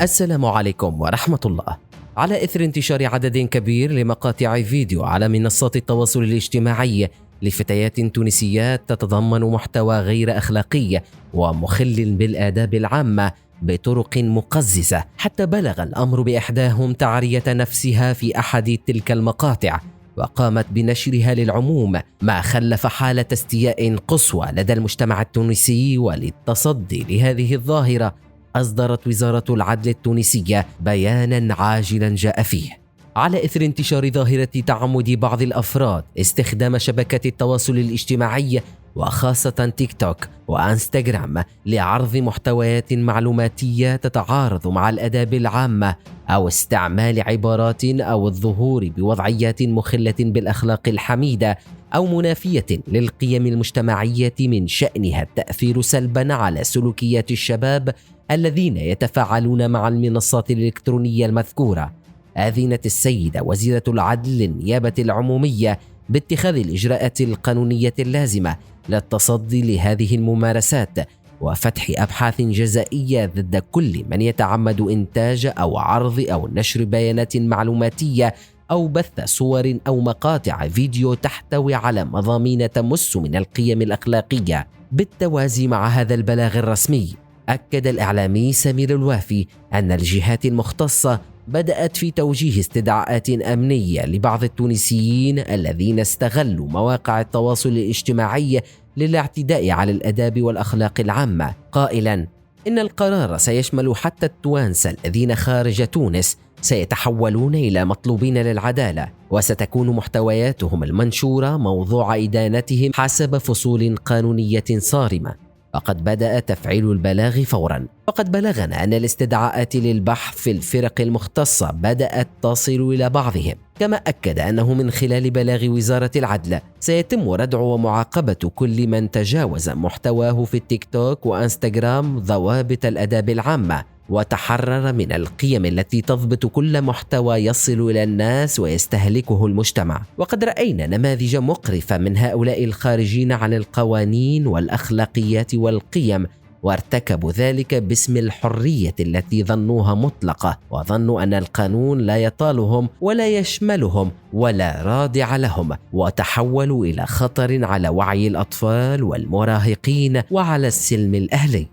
السلام عليكم ورحمة الله. على إثر انتشار عدد كبير لمقاطع فيديو على منصات التواصل الاجتماعي لفتيات تونسيات تتضمن محتوى غير أخلاقي ومخل بالآداب العامة بطرق مقززة، حتى بلغ الأمر بإحداهم تعرية نفسها في أحد تلك المقاطع وقامت بنشرها للعموم، ما خلف حالة استياء قصوى لدى المجتمع التونسي. وللتصدي لهذه الظاهرة أصدرت وزارة العدل التونسية بياناً عاجلاً جاء فيه على إثر انتشار ظاهرة تعمد بعض الأفراد استخدام شبكات التواصل الاجتماعي وخاصة تيك توك وإنستغرام لعرض محتويات معلوماتية تتعارض مع الآداب العامة أو استعمال عبارات أو الظهور بوضعيات مخلة بالأخلاق الحميدة أو منافية للقيم المجتمعية من شأنها التأثير سلباً على سلوكيات الشباب الذين يتفاعلون مع المنصات الإلكترونية المذكورة. أذنت السيدة وزيرة العدل للنيابة العمومية باتخاذ الإجراءات القانونية اللازمة للتصدي لهذه الممارسات وفتح أبحاث جزائية ضد كل من يتعمد إنتاج أو عرض أو نشر بيانات معلوماتية أو بث صور أو مقاطع فيديو تحتوي على مضامين تمس من القيم الأخلاقية. بالتوازي مع هذا البلاغ الرسمي، أكد الإعلامي سمير الوافي أن الجهات المختصة بدأت في توجيه استدعاءات أمنية لبعض التونسيين الذين استغلوا مواقع التواصل الاجتماعي للاعتداء على الآداب والأخلاق العامة، قائلاً إن القرار سيشمل حتى التوانسة الذين خارج تونس سيتحولون إلى مطلوبين للعدالة، وستكون محتوياتهم المنشورة موضوع إدانتهم حسب فصول قانونية صارمة. وقد بدأ تفعيل البلاغ فوراً، وقد بلغنا أن الاستدعاءات للبحث في الفرق المختصة بدأت تصل إلى بعضهم، كما أكد أنه من خلال بلاغ وزارة العدل سيتم ردع ومعاقبة كل من تجاوز محتواه في التيك توك وإنستغرام ضوابط الآداب العامة وتحرر من القيم التي تضبط كل محتوى يصل إلى الناس ويستهلكه المجتمع. وقد رأينا نماذج مقرفة من هؤلاء الخارجين عن القوانين والأخلاقيات والقيم، وارتكبوا ذلك باسم الحرية التي ظنوها مطلقة، وظنوا أن القانون لا يطالهم ولا يشملهم ولا رادع لهم، وتحولوا إلى خطر على وعي الأطفال والمراهقين وعلى السلم الأهلي.